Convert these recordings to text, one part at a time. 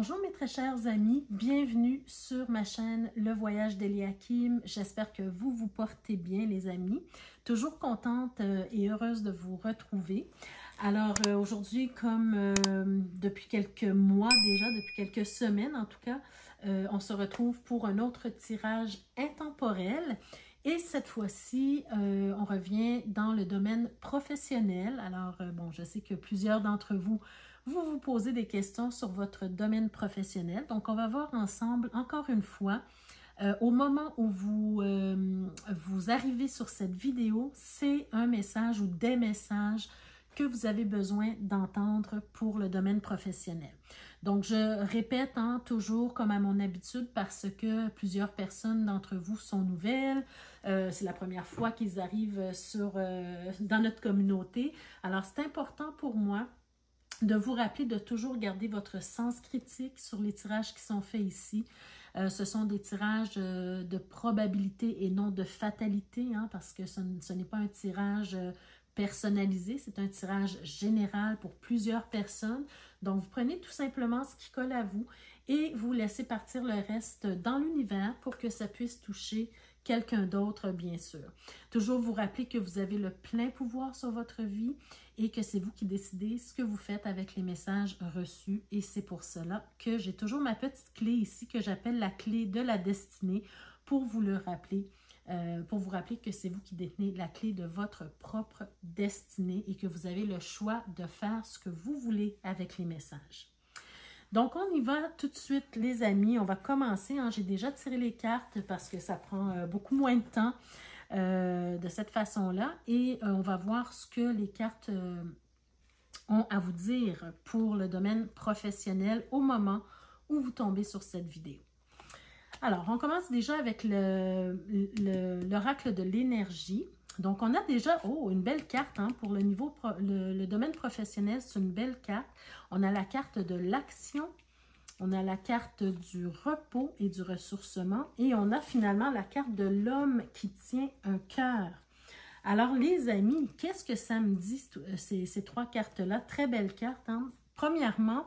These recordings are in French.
Bonjour mes très chers amis, bienvenue sur ma chaîne Le Voyage d'Eliakim. J'espère que vous vous portez bien les amis. Toujours contente et heureuse de vous retrouver. Alors aujourd'hui, comme depuis quelques mois déjà, depuis quelques semaines en tout cas, on se retrouve pour un autre tirage intemporel. Et cette fois-ci, on revient dans le domaine professionnel. Alors bon, je sais que plusieurs d'entre vous vous posez des questions sur votre domaine professionnel. Donc, on va voir ensemble, encore une fois, au moment où vous arrivez sur cette vidéo, c'est un message ou des messages que vous avez besoin d'entendre pour le domaine professionnel. Donc, je répète toujours comme à mon habitude parce que plusieurs personnes d'entre vous sont nouvelles. C'est la première fois qu'ils arrivent dans notre communauté. Alors, c'est important pour moi de vous rappeler de toujours garder votre sens critique sur les tirages qui sont faits ici. Ce sont des tirages de probabilité et non de fatalité, parce que ce n'est pas un tirage personnalisé, c'est un tirage général pour plusieurs personnes. Donc, vous prenez tout simplement ce qui colle à vous et vous laissez partir le reste dans l'univers pour que ça puisse toucher quelqu'un d'autre, bien sûr. Toujours vous rappeler que vous avez le plein pouvoir sur votre vie et que c'est vous qui décidez ce que vous faites avec les messages reçus. Et c'est pour cela que j'ai toujours ma petite clé ici que j'appelle la clé de la destinée pour vous le rappeler, pour vous rappeler que c'est vous qui détenez la clé de votre propre destinée et que vous avez le choix de faire ce que vous voulez avec les messages. Donc, on y va tout de suite, les amis. On va commencer. J'ai déjà tiré les cartes parce que ça prend beaucoup moins de temps de cette façon-là. Et on va voir ce que les cartes ont à vous dire pour le domaine professionnel au moment où vous tombez sur cette vidéo. Alors, on commence déjà avec l'oracle de l'énergie. Donc, on a déjà une belle carte pour le domaine professionnel, c'est une belle carte. On a la carte de l'action, on a la carte du repos et du ressourcement et on a finalement la carte de l'homme qui tient un cœur. Alors, les amis, qu'est-ce que ça me dit, ces trois cartes-là? Très belles cartes. Premièrement,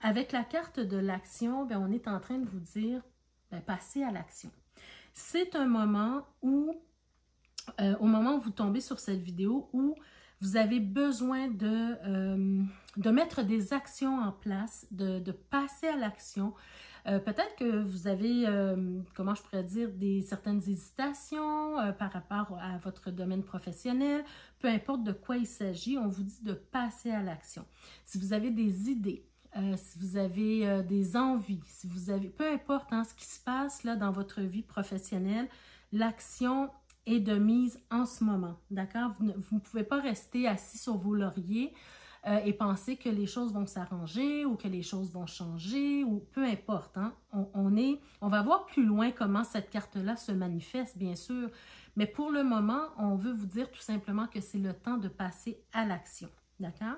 avec la carte de l'action, on est en train de vous dire, passez à l'action. C'est un moment où au moment où vous tombez sur cette vidéo, où vous avez besoin de mettre des actions en place, de passer à l'action. Peut-être que vous avez, comment je pourrais dire, certaines hésitations par rapport à votre domaine professionnel. Peu importe de quoi il s'agit, on vous dit de passer à l'action. Si vous avez des idées, si vous avez des envies, si vous avez, peu importe ce qui se passe là dans votre vie professionnelle, l'action est de mise en ce moment, d'accord? Vous ne pouvez pas rester assis sur vos lauriers et penser que les choses vont s'arranger ou que les choses vont changer ou peu importe. On va voir plus loin comment cette carte-là se manifeste, bien sûr, mais pour le moment, on veut vous dire tout simplement que c'est le temps de passer à l'action, d'accord?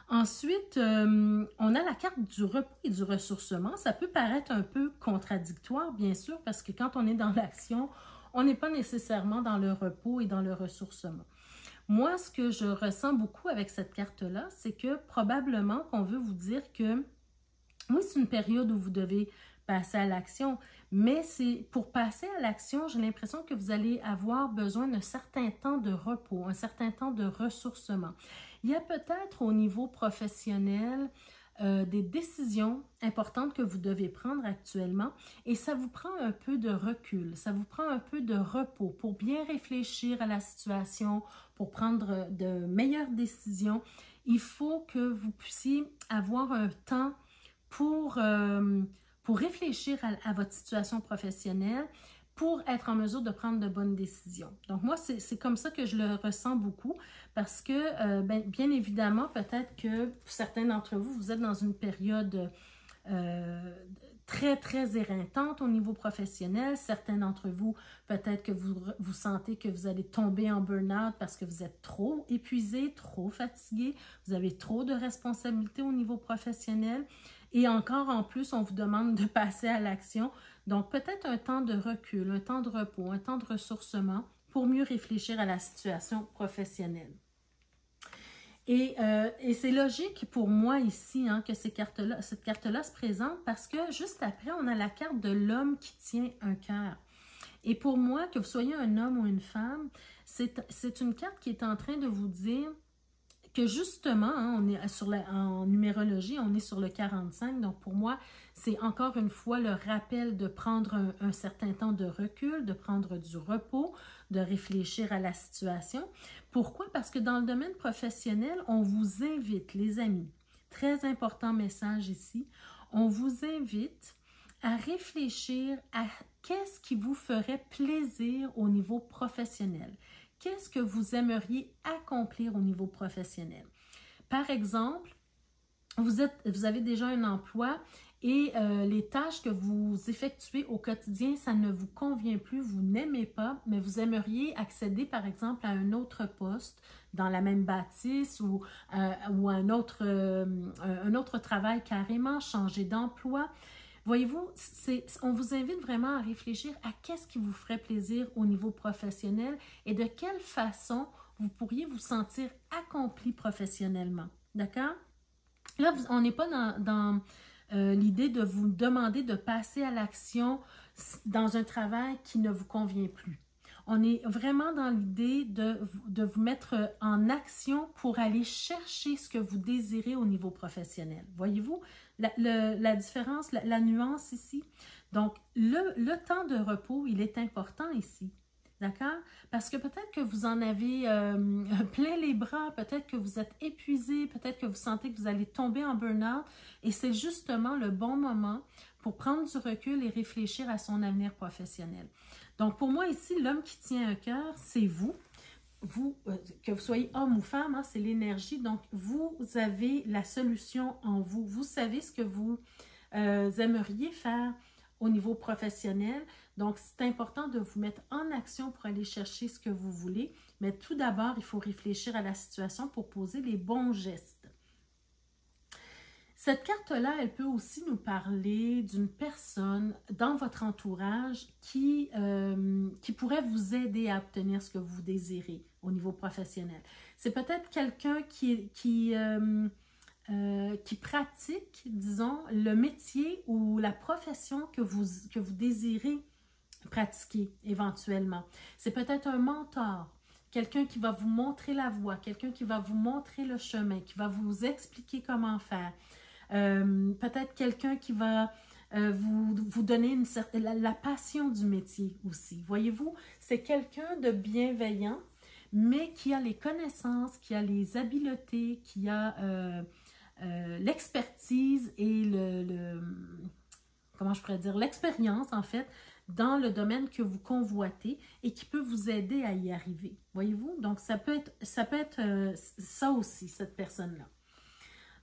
Ensuite, on a la carte du repos et du ressourcement. Ça peut paraître un peu contradictoire, bien sûr, parce que quand on est dans l'action, on n'est pas nécessairement dans le repos et dans le ressourcement. Moi, ce que je ressens beaucoup avec cette carte-là, c'est que probablement qu'on veut vous dire que, oui, c'est une période où vous devez passer à l'action, mais c'est pour passer à l'action, j'ai l'impression que vous allez avoir besoin d'un certain temps de repos, un certain temps de ressourcement. Il y a peut-être au niveau professionnel des décisions importantes que vous devez prendre actuellement et ça vous prend un peu de recul, ça vous prend un peu de repos pour bien réfléchir à la situation, pour prendre de meilleures décisions. Il faut que vous puissiez avoir un temps pour réfléchir à votre situation professionnelle, pour être en mesure de prendre de bonnes décisions. Donc moi, c'est comme ça que je le ressens beaucoup parce que, bien évidemment, peut-être que pour certains d'entre vous, vous êtes dans une période très, très éreintante au niveau professionnel. Certains d'entre vous, peut-être que vous sentez que vous allez tomber en burn-out parce que vous êtes trop épuisé, trop fatigué, vous avez trop de responsabilités au niveau professionnel. Et encore en plus, on vous demande de passer à l'action. Donc, peut-être un temps de recul, un temps de repos, un temps de ressourcement pour mieux réfléchir à la situation professionnelle. Et c'est logique pour moi ici hein, que cette carte-là se présente parce que juste après, on a la carte de l'homme qui tient un cœur. Et pour moi, que vous soyez un homme ou une femme, c'est une carte qui est en train de vous dire que justement, hein, on est en numérologie, on est sur le 45, donc pour moi, c'est encore une fois le rappel de prendre un certain temps de recul, de prendre du repos, de réfléchir à la situation. Pourquoi? Parce que dans le domaine professionnel, on vous invite, les amis, très important message ici, on vous invite à réfléchir à qu'est-ce qui vous ferait plaisir au niveau professionnel. Qu'est-ce que vous aimeriez accomplir au niveau professionnel? Par exemple, vous avez déjà un emploi et les tâches que vous effectuez au quotidien, ça ne vous convient plus, vous n'aimez pas, mais vous aimeriez accéder par exemple à un autre poste dans la même bâtisse ou un autre travail carrément, changer d'emploi. Voyez-vous, on vous invite vraiment à réfléchir à qu'est-ce qui vous ferait plaisir au niveau professionnel et de quelle façon vous pourriez vous sentir accompli professionnellement. D'accord? Là, on n'est pas dans l'idée de vous demander de passer à l'action dans un travail qui ne vous convient plus. On est vraiment dans l'idée de vous mettre en action pour aller chercher ce que vous désirez au niveau professionnel. Voyez-vous la différence, la nuance ici? Donc, le temps de repos, il est important ici. D'accord? Parce que peut-être que vous en avez plein les bras, peut-être que vous êtes épuisé, peut-être que vous sentez que vous allez tomber en burn-out et c'est justement le bon moment pour prendre du recul et réfléchir à son avenir professionnel. Donc, pour moi ici, l'homme qui tient un cœur, c'est vous. Que vous soyez homme ou femme, hein, c'est l'énergie. Donc, vous avez la solution en vous. Vous savez ce que vous aimeriez faire au niveau professionnel. Donc, c'est important de vous mettre en action pour aller chercher ce que vous voulez. Mais tout d'abord, il faut réfléchir à la situation pour poser les bons gestes. Cette carte-là, elle peut aussi nous parler d'une personne dans votre entourage qui pourrait vous aider à obtenir ce que vous désirez au niveau professionnel. C'est peut-être quelqu'un qui pratique, disons, le métier ou la profession que vous désirez pratiquer éventuellement. C'est peut-être un mentor, quelqu'un qui va vous montrer la voie, quelqu'un qui va vous montrer le chemin, qui va vous expliquer comment faire. Peut-être quelqu'un qui va vous donner la passion du métier aussi. Voyez-vous, c'est quelqu'un de bienveillant, mais qui a les connaissances, qui a les habiletés, qui a l'expertise et comment je pourrais dire, l'expérience en fait, dans le domaine que vous convoitez et qui peut vous aider à y arriver. Voyez-vous? Donc, ça peut être ça aussi, cette personne-là.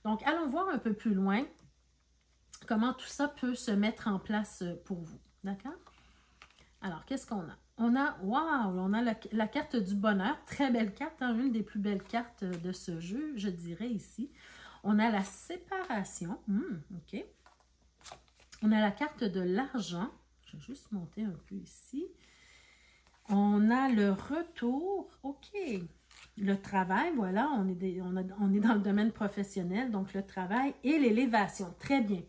Donc, allons voir un peu plus loin comment tout ça peut se mettre en place pour vous. D'accord? Alors, qu'est-ce qu'on a? On a, waouh, on a la carte du bonheur. Très belle carte, hein, une des plus belles cartes de ce jeu, je dirais ici. On a la séparation. OK. On a la carte de l'argent. Je vais juste monter un peu ici. On a le retour. OK. Le travail, voilà, on est dans le domaine professionnel, donc le travail et l'élévation. Très bien.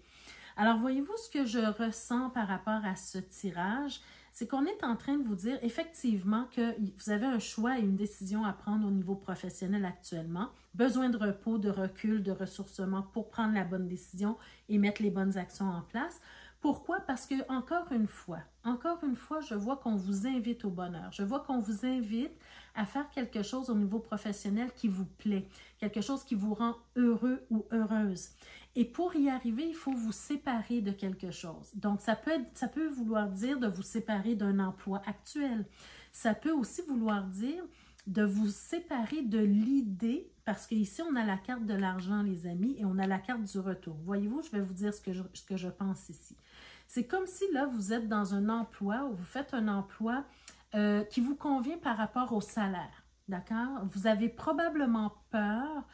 Alors, voyez-vous ce que je ressens par rapport à ce tirage? C'est qu'on est en train de vous dire effectivement que vous avez un choix et une décision à prendre au niveau professionnel actuellement. Besoin de repos, de recul, de ressourcement pour prendre la bonne décision et mettre les bonnes actions en place. Pourquoi? Parce que, encore une fois, je vois qu'on vous invite au bonheur. Je vois qu'on vous invite à faire quelque chose au niveau professionnel qui vous plaît, quelque chose qui vous rend heureux ou heureuse. Et pour y arriver, il faut vous séparer de quelque chose. Donc, ça peut vouloir dire de vous séparer d'un emploi actuel. Ça peut aussi vouloir dire de vous séparer de l'idée, parce qu'ici, on a la carte de l'argent, les amis, et on a la carte du retour. Voyez-vous, je vais vous dire ce que je pense ici. C'est comme si, là, vous êtes dans un emploi ou vous faites un emploi qui vous convient par rapport au salaire, d'accord? Vous avez probablement peur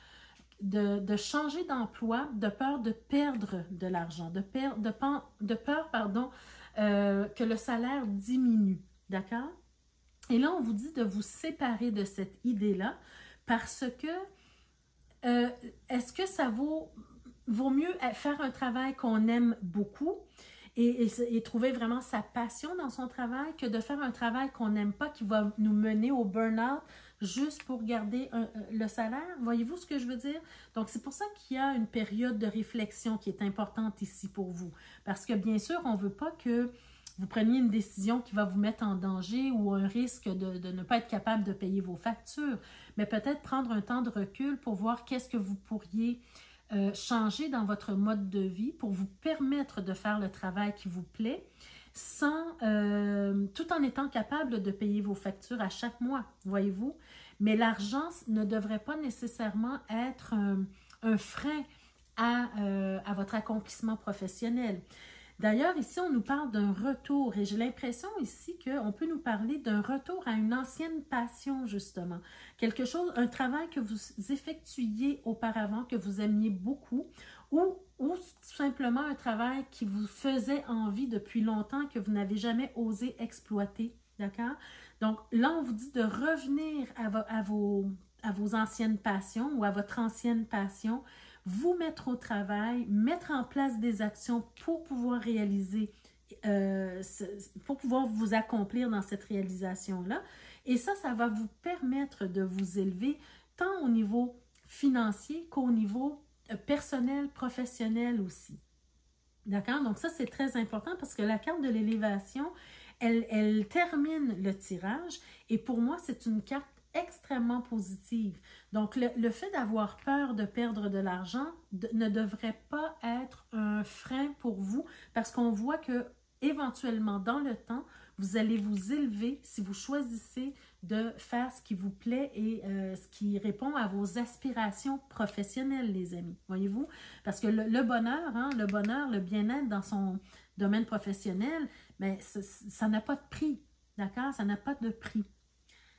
de changer d'emploi, de peur de perdre de l'argent, de peur, que le salaire diminue, d'accord? Et là, on vous dit de vous séparer de cette idée-là parce que est-ce que ça vaut mieux faire un travail qu'on aime beaucoup et trouver vraiment sa passion dans son travail que de faire un travail qu'on n'aime pas qui va nous mener au burn-out juste pour garder le salaire? Voyez-vous ce que je veux dire? Donc, c'est pour ça qu'il y a une période de réflexion qui est importante ici pour vous. Parce que bien sûr, on ne veut pas que vous preniez une décision qui va vous mettre en danger ou un risque de ne pas être capable de payer vos factures, mais peut-être prendre un temps de recul pour voir qu'est-ce que vous pourriez changer dans votre mode de vie pour vous permettre de faire le travail qui vous plaît tout en étant capable de payer vos factures à chaque mois, voyez-vous. Mais l'argent ne devrait pas nécessairement être un frein à votre accomplissement professionnel. D'ailleurs, ici, on nous parle d'un retour et j'ai l'impression ici qu'on peut nous parler d'un retour à une ancienne passion, justement. Quelque chose, un travail que vous effectuiez auparavant, que vous aimiez beaucoup ou tout simplement un travail qui vous faisait envie depuis longtemps, que vous n'avez jamais osé exploiter, d'accord? Donc là, on vous dit de revenir à vos anciennes passions ou à votre ancienne passion, vous mettre au travail, mettre en place des actions pour pouvoir réaliser, pour pouvoir vous accomplir dans cette réalisation-là. Et ça va vous permettre de vous élever tant au niveau financier qu'au niveau personnel, professionnel aussi. D'accord? Donc ça, c'est très important parce que la carte de l'élévation, elle termine le tirage et pour moi, c'est une carte extrêmement positive. Donc, le fait d'avoir peur de perdre de l'argent ne devrait pas être un frein pour vous parce qu'on voit que éventuellement, dans le temps, vous allez vous élever si vous choisissez de faire ce qui vous plaît et ce qui répond à vos aspirations professionnelles, les amis. Voyez-vous? Parce que le bonheur, le bien-être dans son domaine professionnel, bien, ça n'a pas de prix. D'accord? Ça n'a pas de prix.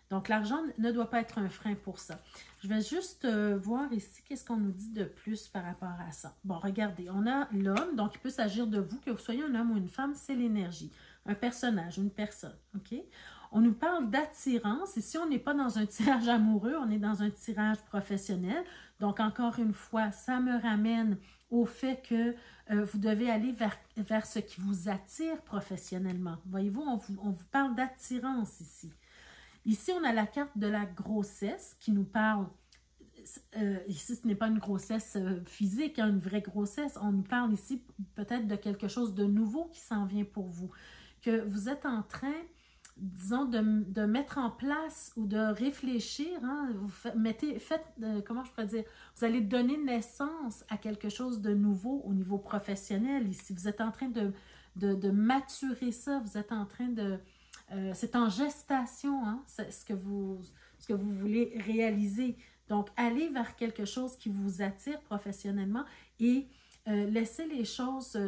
Donc, l'argent ne doit pas être un frein pour ça. Je vais juste voir ici qu'est-ce qu'on nous dit de plus par rapport à ça. Bon, regardez, on a l'homme, donc il peut s'agir de vous, que vous soyez un homme ou une femme, c'est l'énergie. Un personnage, une personne, OK? On nous parle d'attirance. Ici, on n'est pas dans un tirage amoureux, on est dans un tirage professionnel. Donc, encore une fois, ça me ramène au fait que vous devez aller vers ce qui vous attire professionnellement. Voyez-vous, on vous parle d'attirance ici. Ici, on a la carte de la grossesse qui nous parle, ici ce n'est pas une grossesse physique, une vraie grossesse, on nous parle ici peut-être de quelque chose de nouveau qui s'en vient pour vous, que vous êtes en train, disons, de mettre en place ou de réfléchir, hein, comment je pourrais dire, vous allez donner naissance à quelque chose de nouveau au niveau professionnel ici, vous êtes en train de maturer ça, vous êtes en train de... c'est en gestation, hein, ce que vous voulez réaliser. Donc, allez vers quelque chose qui vous attire professionnellement et laissez les choses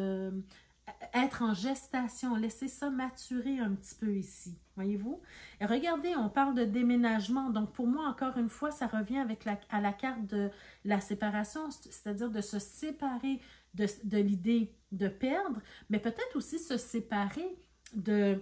être en gestation. Laissez ça maturer un petit peu ici, voyez-vous? Et regardez, on parle de déménagement. Donc, pour moi, encore une fois, ça revient à la carte de la séparation, c'est-à-dire de se séparer de l'idée de perdre, mais peut-être aussi se séparer de...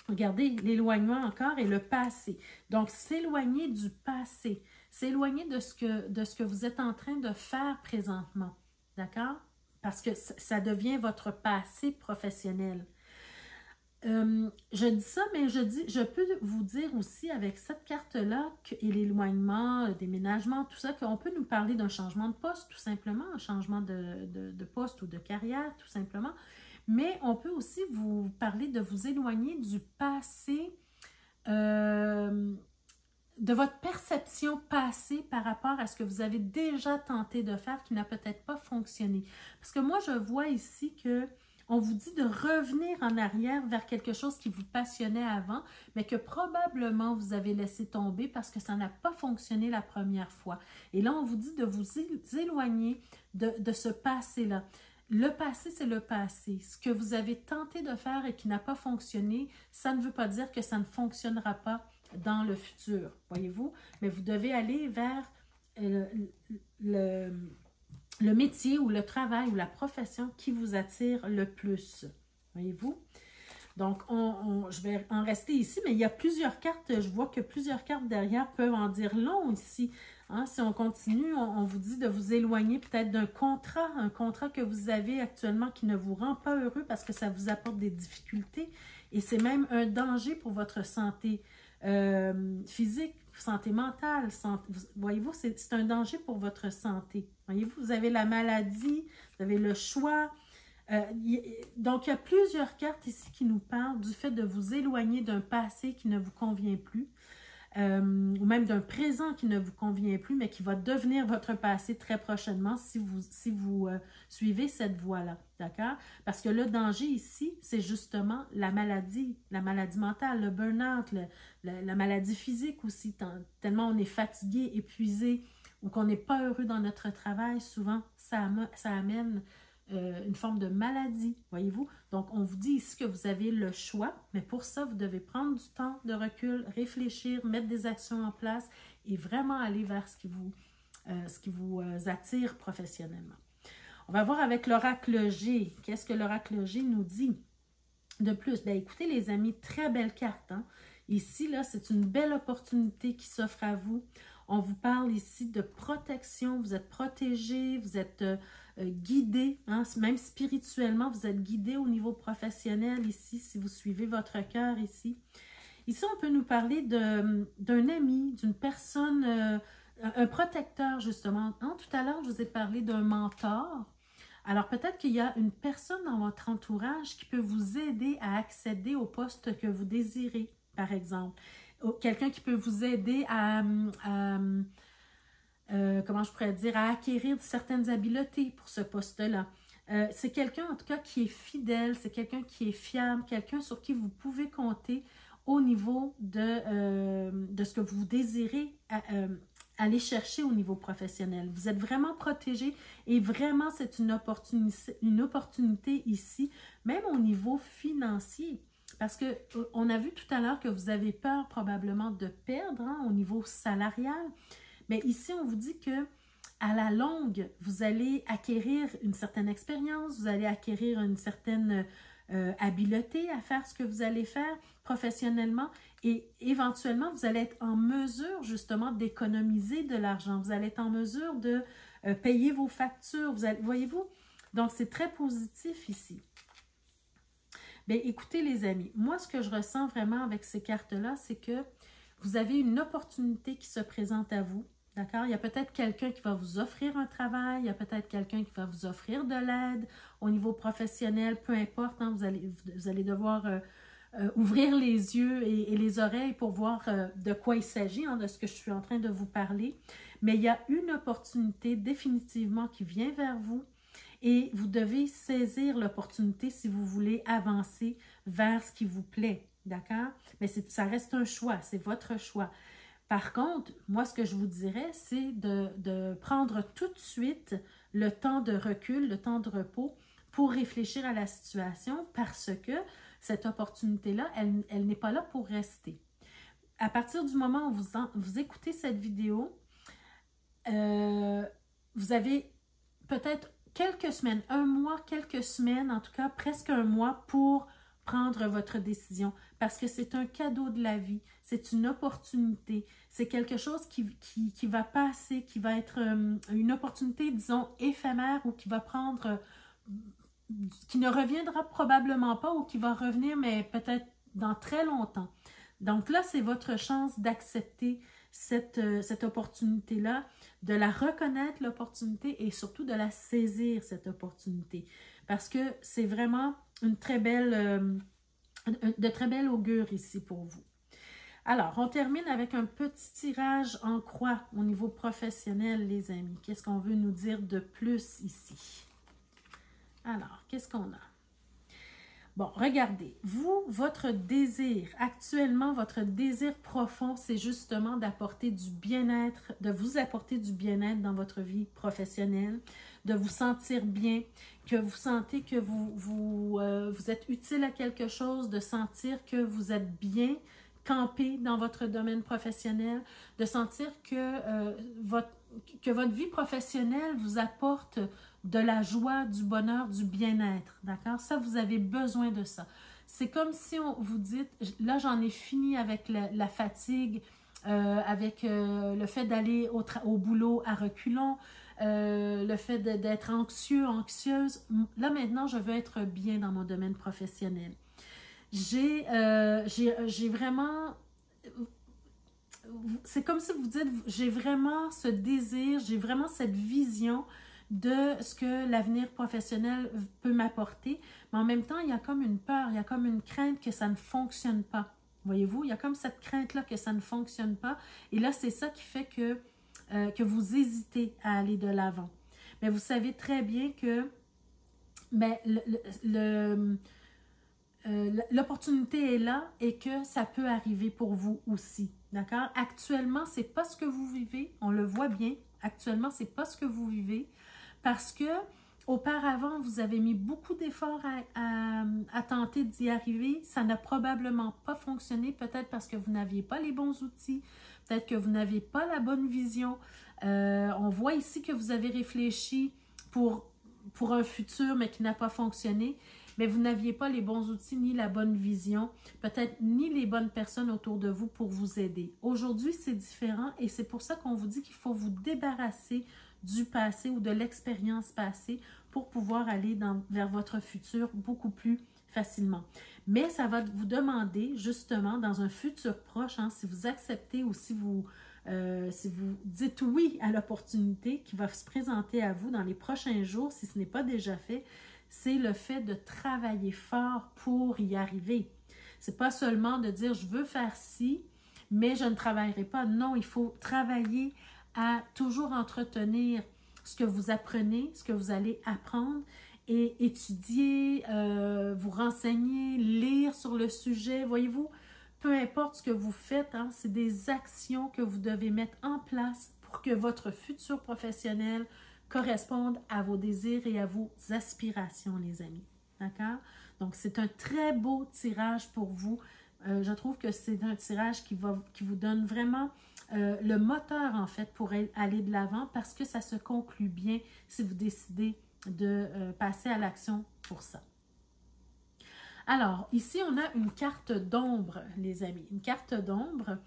Regardez, l'éloignement encore et le passé. Donc, s'éloigner du passé, s'éloigner de ce que vous êtes en train de faire présentement, d'accord? Parce que ça devient votre passé professionnel. Je dis ça, mais je peux vous dire aussi avec cette carte-là et l'éloignement, le déménagement, tout ça, qu'on peut nous parler d'un changement de poste, tout simplement, un changement de poste ou de carrière, tout simplement. Mais on peut aussi vous parler de vous éloigner du passé, de votre perception passée par rapport à ce que vous avez déjà tenté de faire qui n'a peut-être pas fonctionné. Parce que moi, je vois ici que on vous dit de revenir en arrière vers quelque chose qui vous passionnait avant, mais que probablement vous avez laissé tomber parce que ça n'a pas fonctionné la première fois. Et là, on vous dit de vous éloigner de ce passé-là. Le passé, c'est le passé. Ce que vous avez tenté de faire et qui n'a pas fonctionné, ça ne veut pas dire que ça ne fonctionnera pas dans le futur, voyez-vous? Mais vous devez aller vers le métier ou le travail ou la profession qui vous attire le plus, voyez-vous? Donc, je vais en rester ici, mais il y a plusieurs cartes. Je vois que plusieurs cartes derrière peuvent en dire long ici Hein, si on continue, on vous dit de vous éloigner peut-être d'un contrat, un contrat que vous avez actuellement qui ne vous rend pas heureux parce que ça vous apporte des difficultés et c'est même un danger pour votre santé physique, santé mentale. Voyez-vous, c'est un danger pour votre santé. Voyez-vous, vous avez la maladie, vous avez le choix. Donc, il y a plusieurs cartes ici qui nous parlent du fait de vous éloigner d'un passé qui ne vous convient plus. Ou même d'un présent qui ne vous convient plus, mais qui va devenir votre passé très prochainement si vous suivez cette voie-là, d'accord? Parce que le danger ici, c'est justement la maladie mentale, le burn-out, la maladie physique aussi, tellement on est fatigué, épuisé, ou qu'on n'est pas heureux dans notre travail, souvent, ça amène une forme de maladie, voyez-vous? Donc, on vous dit ici que vous avez le choix, mais pour ça, vous devez prendre du temps de recul, réfléchir, mettre des actions en place et vraiment aller vers ce qui vous attire professionnellement. On va voir avec l'oracle G. Qu'est-ce que l'oracle G nous dit de plus? Bien, écoutez les amis, très belle carte. Hein? Ici, là, c'est une belle opportunité qui s'offre à vous. On vous parle ici de protection, vous êtes protégé, vous êtes guidé, hein, même spirituellement, vous êtes guidé au niveau professionnel ici, si vous suivez votre cœur ici. Ici, on peut nous parler d'un ami, d'une personne, un protecteur justement. Hein, tout à l'heure, je vous ai parlé d'un mentor. Alors, peut-être qu'il y a une personne dans votre entourage qui peut vous aider à accéder au poste que vous désirez, par exemple. Quelqu'un qui peut vous aider comment je pourrais dire, à acquérir certaines habiletés pour ce poste-là. C'est quelqu'un, en tout cas, qui est fidèle, c'est quelqu'un qui est fiable, quelqu'un sur qui vous pouvez compter au niveau de ce que vous désirez aller chercher au niveau professionnel. Vous êtes vraiment protégé et vraiment, c'est une opportunité ici, même au niveau financier. Parce qu'on a vu tout à l'heure que vous avez peur probablement de perdre hein, au niveau salarial. Mais ici, on vous dit que à la longue, vous allez acquérir une certaine expérience, vous allez acquérir une certaine habileté à faire ce que vous allez faire professionnellement et éventuellement, vous allez être en mesure justement d'économiser de l'argent. Vous allez être en mesure de payer vos factures. Voyez-vous? Donc, c'est très positif ici. Bien, écoutez les amis, moi ce que je ressens vraiment avec ces cartes-là, c'est que vous avez une opportunité qui se présente à vous, d'accord? Il y a peut-être quelqu'un qui va vous offrir un travail, il y a peut-être quelqu'un qui va vous offrir de l'aide au niveau professionnel, peu importe, hein, vous allez devoir ouvrir les yeux et les oreilles pour voir de quoi il s'agit, hein, de ce que je suis en train de vous parler. Mais il y a une opportunité définitivement qui vient vers vous. Et vous devez saisir l'opportunité si vous voulez avancer vers ce qui vous plaît, d'accord? Mais ça reste un choix, c'est votre choix. Par contre, moi, ce que je vous dirais, c'est de prendre tout de suite le temps de recul, le temps de repos pour réfléchir à la situation parce que cette opportunité-là, elle n'est pas là pour rester. À partir du moment où vous écoutez cette vidéo, vous avez peut-être quelques semaines, un mois, quelques semaines, en tout cas presque un mois pour prendre votre décision parce que c'est un cadeau de la vie, c'est une opportunité, c'est quelque chose qui va passer, qui va être une opportunité, disons, éphémère ou qui va prendre, qui ne reviendra probablement pas ou qui va revenir, mais peut-être dans très longtemps. Donc là, c'est votre chance d'accepter cette opportunité-là, de la reconnaître, l'opportunité, et surtout de la saisir, cette opportunité. Parce que c'est vraiment de très belle augure ici pour vous. Alors, on termine avec un petit tirage en croix au niveau professionnel, les amis. Qu'est-ce qu'on veut nous dire de plus ici? Alors, qu'est-ce qu'on a? Bon, regardez, vous, votre désir, actuellement, votre désir profond, c'est justement d'apporter du bien-être, de vous apporter du bien-être dans votre vie professionnelle, de vous sentir bien, que vous sentez que vous êtes utile à quelque chose, de sentir que vous êtes bien campé dans votre domaine professionnel, de sentir que votre vie professionnelle vous apporte de la joie, du bonheur, du bien-être, d'accord? Ça, vous avez besoin de ça. C'est comme si vous dites, là, j'en ai fini avec la fatigue, avec le fait d'aller au boulot à reculons, le fait d'être anxieux, anxieuse. Là, maintenant, je veux être bien dans mon domaine professionnel. J'ai vraiment... C'est comme si vous dites, j'ai vraiment ce désir, j'ai vraiment cette vision de ce que l'avenir professionnel peut m'apporter. Mais en même temps, il y a comme une peur, il y a comme une crainte que ça ne fonctionne pas. Voyez-vous, il y a comme cette crainte-là que ça ne fonctionne pas. Et là, c'est ça qui fait que vous hésitez à aller de l'avant. Mais vous savez très bien que l'opportunité est là et que ça peut arriver pour vous aussi. D'accord? Actuellement, c'est pas ce que vous vivez. On le voit bien. Actuellement, c'est pas ce que vous vivez parce que auparavant, vous avez mis beaucoup d'efforts à tenter d'y arriver. Ça n'a probablement pas fonctionné, peut-être parce que vous n'aviez pas les bons outils, peut-être que vous n'avez pas la bonne vision. On voit ici que vous avez réfléchi pour un futur, mais qui n'a pas fonctionné. Mais vous n'aviez pas les bons outils ni la bonne vision, peut-être ni les bonnes personnes autour de vous pour vous aider. Aujourd'hui, c'est différent et c'est pour ça qu'on vous dit qu'il faut vous débarrasser du passé ou de l'expérience passée pour pouvoir aller vers votre futur beaucoup plus facilement. Mais ça va vous demander justement dans un futur proche, hein, si vous acceptez ou si vous dites oui à l'opportunité qui va se présenter à vous dans les prochains jours, si ce n'est pas déjà fait, c'est le fait de travailler fort pour y arriver. C'est pas seulement de dire je veux faire ci, mais je ne travaillerai pas. Non, il faut travailler à toujours entretenir ce que vous apprenez, ce que vous allez apprendre et étudier, vous renseigner, lire sur le sujet. Voyez-vous, peu importe ce que vous faites, hein, c'est des actions que vous devez mettre en place pour que votre futur professionnel corresponde à vos désirs et à vos aspirations, les amis. D'accord? Donc, c'est un très beau tirage pour vous. Je trouve que c'est un tirage qui vous donne vraiment le moteur, en fait, pour aller de l'avant parce que ça se conclut bien si vous décidez de passer à l'action pour ça. Alors, ici, on a une carte d'ombre, les amis. Une carte d'ombre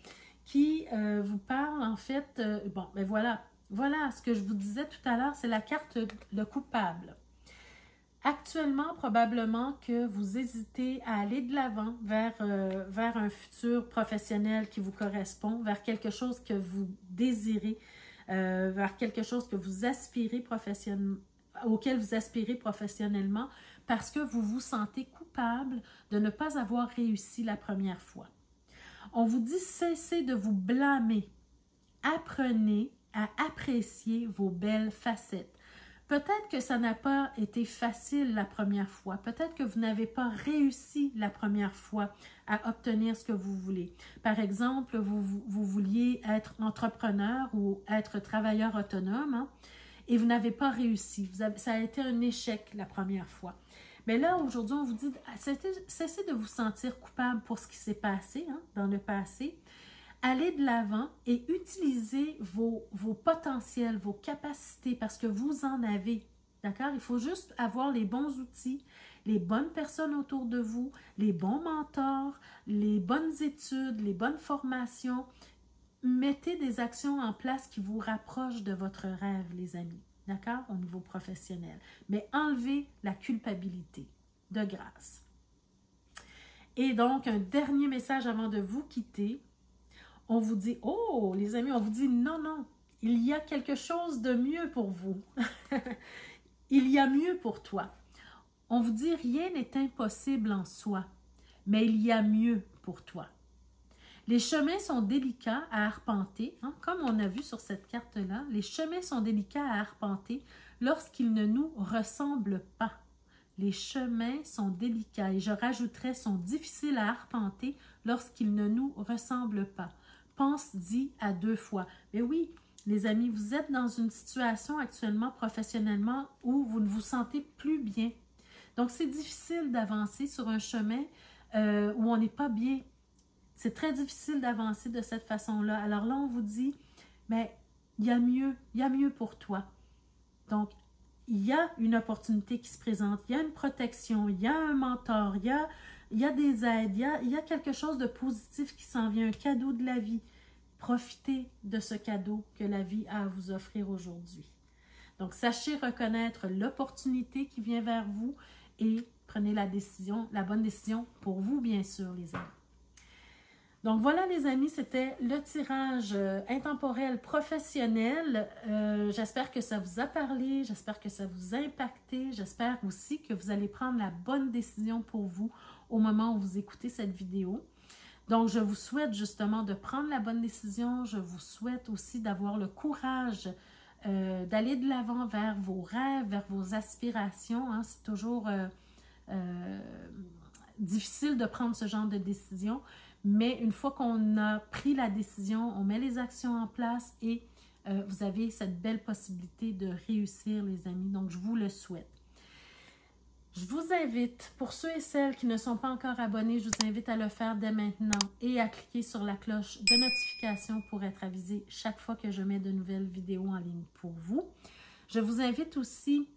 qui vous parle, en fait, bon, ben voilà. Voilà, ce que je vous disais tout à l'heure, c'est la carte de coupable. Actuellement, probablement que vous hésitez à aller de l'avant vers un futur professionnel qui vous correspond, vers quelque chose que vous désirez, vers quelque chose que vous aspirez auquel vous aspirez professionnellement, parce que vous vous sentez coupable de ne pas avoir réussi la première fois. On vous dit cessez de vous blâmer. Apprenez à apprécier vos belles facettes. Peut-être que ça n'a pas été facile la première fois. Peut-être que vous n'avez pas réussi la première fois à obtenir ce que vous voulez. Par exemple, vous vouliez être entrepreneur ou être travailleur autonome, hein, et vous n'avez pas réussi. Ça a été un échec la première fois. Mais là, aujourd'hui, on vous dit, cessez de vous sentir coupable pour ce qui s'est passé, hein, dans le passé. Allez de l'avant et utilisez vos potentiels, vos capacités parce que vous en avez. D'accord? Il faut juste avoir les bons outils, les bonnes personnes autour de vous, les bons mentors, les bonnes études, les bonnes formations. Mettez des actions en place qui vous rapprochent de votre rêve, les amis. D'accord? Au niveau professionnel. Mais enlevez la culpabilité, de grâce. Et donc, un dernier message avant de vous quitter. On vous dit, oh, les amis, on vous dit, non, non, il y a quelque chose de mieux pour vous. Il y a mieux pour toi. On vous dit, rien n'est impossible en soi, mais il y a mieux pour toi. Les chemins sont délicats à arpenter, hein, comme on a vu sur cette carte-là. Les chemins sont délicats à arpenter lorsqu'ils ne nous ressemblent pas. Les chemins sont délicats, et je rajouterais, sont difficiles à arpenter lorsqu'ils ne nous ressemblent pas. Pense-y à 2 fois. Mais oui, les amis, vous êtes dans une situation actuellement professionnellement où vous ne vous sentez plus bien. Donc, c'est difficile d'avancer sur un chemin où on n'est pas bien. C'est très difficile d'avancer de cette façon-là. Alors là, on vous dit, mais il y a mieux pour toi. Donc, il y a une opportunité qui se présente, il y a une protection, il y a un mentor, il y a des aides, il y a quelque chose de positif qui s'en vient, un cadeau de la vie. Profitez de ce cadeau que la vie a à vous offrir aujourd'hui. Donc, sachez reconnaître l'opportunité qui vient vers vous et prenez la décision, la bonne décision pour vous, bien sûr, les amis. Donc, voilà, les amis, c'était le tirage intemporel professionnel. J'espère que ça vous a parlé, j'espère que ça vous a impacté, j'espère aussi que vous allez prendre la bonne décision pour vous au moment où vous écoutez cette vidéo. Donc, je vous souhaite justement de prendre la bonne décision. Je vous souhaite aussi d'avoir le courage d'aller de l'avant vers vos rêves, vers vos aspirations. Hein. C'est toujours difficile de prendre ce genre de décision, mais une fois qu'on a pris la décision, on met les actions en place et vous avez cette belle possibilité de réussir, les amis. Donc, je vous le souhaite. Je vous invite, pour ceux et celles qui ne sont pas encore abonnés, je vous invite à le faire dès maintenant et à cliquer sur la cloche de notification pour être avisé chaque fois que je mets de nouvelles vidéos en ligne pour vous. Je vous invite aussi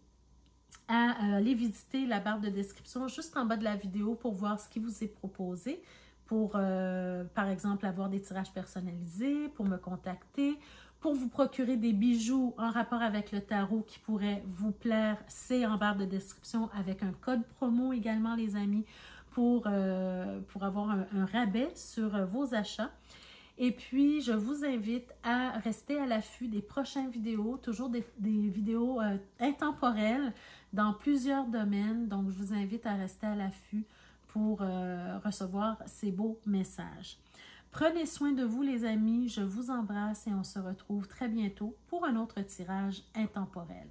à aller visiter la barre de description juste en bas de la vidéo pour voir ce qui vous est proposé, pour par exemple avoir des tirages personnalisés, pour me contacter, pour vous procurer des bijoux en rapport avec le tarot qui pourraient vous plaire. C'est en barre de description avec un code promo également, les amis, pour avoir un rabais sur vos achats. Et puis, je vous invite à rester à l'affût des prochaines vidéos, toujours des vidéos intemporelles dans plusieurs domaines. Donc, je vous invite à rester à l'affût pour recevoir ces beaux messages. Prenez soin de vous, les amis. Je vous embrasse et on se retrouve très bientôt pour un autre tirage intemporel.